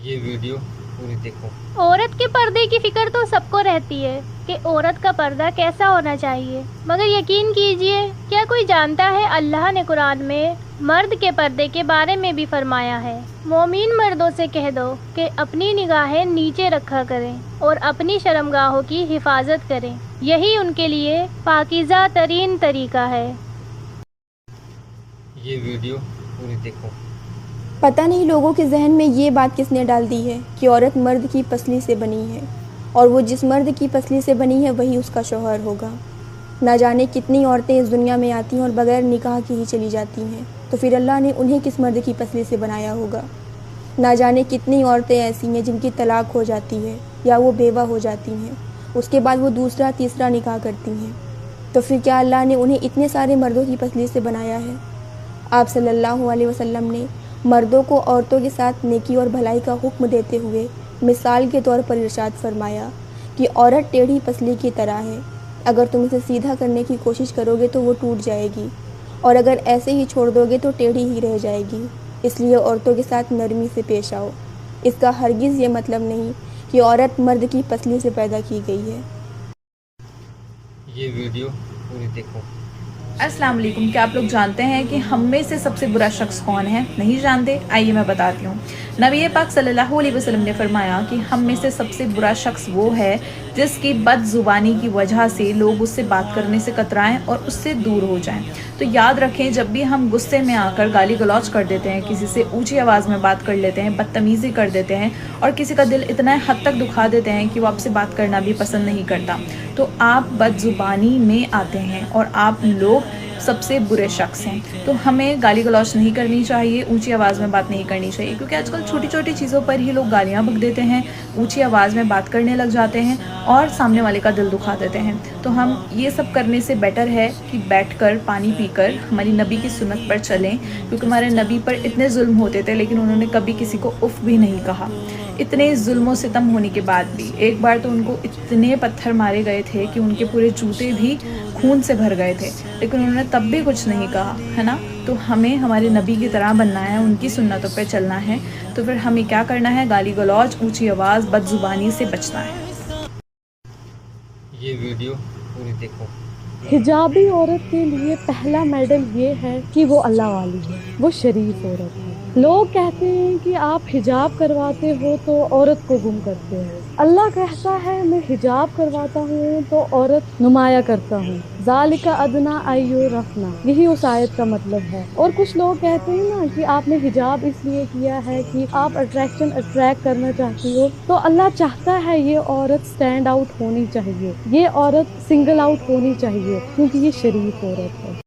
ये वीडियो पूरी देखो। औरत के पर्दे की फिक्र तो सबको रहती है कि औरत का पर्दा कैसा होना चाहिए, मगर यकीन कीजिए, क्या कोई जानता है अल्लाह ने कुरान में मर्द के पर्दे के बारे में भी फरमाया है। मोमिन मर्दों से कह दो कि अपनी निगाहें नीचे रखा करें और अपनी शर्मगाहों की हिफाजत करें, यही उनके लिए पाकीज़ा तरीन तरीका है। ये वीडियो पूरी देखो। पता नहीं लोगों के जहन में ये बात किसने डाल दी है कि औरत मर्द की पसली से बनी है और वो जिस मर्द की पसली से बनी है वही उसका शौहर होगा। ना जाने कितनी औरतें इस दुनिया में आती हैं और बग़ैर निकाह की ही चली जाती हैं, तो फिर अल्लाह ने उन्हें किस मर्द की पसली से बनाया होगा। ना जाने कितनी औरतें ऐसी हैं जिनकी तलाक हो जाती है या वो बेवा हो जाती हैं, उसके बाद वो दूसरा तीसरा निकाह करती हैं, तो फिर क्या अल्लाह ने उन्हें इतने सारे मर्दों की पसली से बनाया है। आप सल्लल्लाहु अलैहि वसल्लम ने मर्दों को औरतों के साथ नेकी और भलाई का हुक्म देते हुए मिसाल के तौर पर इरशाद फरमाया कि औरत टेढ़ी पसली की तरह है, अगर तुम इसे सीधा करने की कोशिश करोगे तो वो टूट जाएगी और अगर ऐसे ही छोड़ दोगे तो टेढ़ी ही रह जाएगी। इसलिए औरतों के साथ नरमी से पेश आओ। इसका हरगिज़ ये मतलब नहीं कि औरत मर्द की पसली से पैदा की गई है। ये वीडियो पूरी देखो। अस्सलाम वालेकुम। क्या आप लोग जानते हैं कि हम में से सबसे बुरा शख्स कौन है? नहीं जानते? आइए मैं बताती हूँ। नबी पाक सल्लल्लाहु अलैहि वसल्लम ने फरमाया कि हम में से सबसे बुरा शख्स वो है जिसकी बदजुबानी की वजह से लोग उससे बात करने से कतराएं और उससे दूर हो जाएं। तो याद रखें, जब भी हम गुस्से में आकर गाली गलौज कर देते हैं, किसी से ऊंची आवाज़ में बात कर लेते हैं, बदतमीज़ी कर देते हैं और किसी का दिल इतना हद तक दुखा देते हैं कि वो आपसे बात करना भी पसंद नहीं करता, तो आप बदजुबानी में आते हैं और आप लोग सबसे बुरे शख्स हैं। तो हमें गाली गलौज नहीं करनी चाहिए, ऊंची आवाज़ में बात नहीं करनी चाहिए, क्योंकि आजकल छोटी छोटी चीज़ों पर ही लोग गालियाँ बक देते हैं, ऊंची आवाज़ में बात करने लग जाते हैं और सामने वाले का दिल दुखा देते हैं। तो हम ये सब करने से बेटर है कि बैठकर पानी पीकर हमारी नबी की सुन्नत पर चलें, क्योंकि हमारे नबी पर इतने जुल्म होते थे लेकिन उन्होंने कभी किसी को उफ़ भी नहीं कहा। इतने जुल्म और सितम होने के बाद भी एक बार तो उनको इतने पत्थर मारे गए थे कि उनके पूरे जूते भी खून से भर गए थे, लेकिन उन्होंने तब भी कुछ नहीं कहा, है ना। तो हमें हमारे नबी की तरह बनना है, उनकी सुन्नतों पे चलना है। तो फिर हमें क्या करना है? गाली गलौज, ऊंची आवाज़, बदजुबानी से बचना है। ये वीडियो पूरी देखो। हिजाबी औरत के लिए पहला मेडल ये है कि वो अल्लाह वाली है, वो शरीफ औरत है। लोग कहते हैं कि आप हिजाब करवाते हो तो औरत को गुम करते हो। अल्लाह कहता है मैं हिजाब करवाता हूँ तो औरत नुमाया करता हूँ। ज़ालिका अदना अय्यु रफना, यही उस आयत का मतलब है। और कुछ लोग कहते हैं ना कि आपने हिजाब इसलिए किया है कि आप अट्रैक्ट करना चाहती हो, तो अल्लाह चाहता है ये औरत स्टैंड आउट होनी चाहिए, ये औरत सिंगल आउट होनी चाहिए, क्योंकि ये शरीफ औरत है।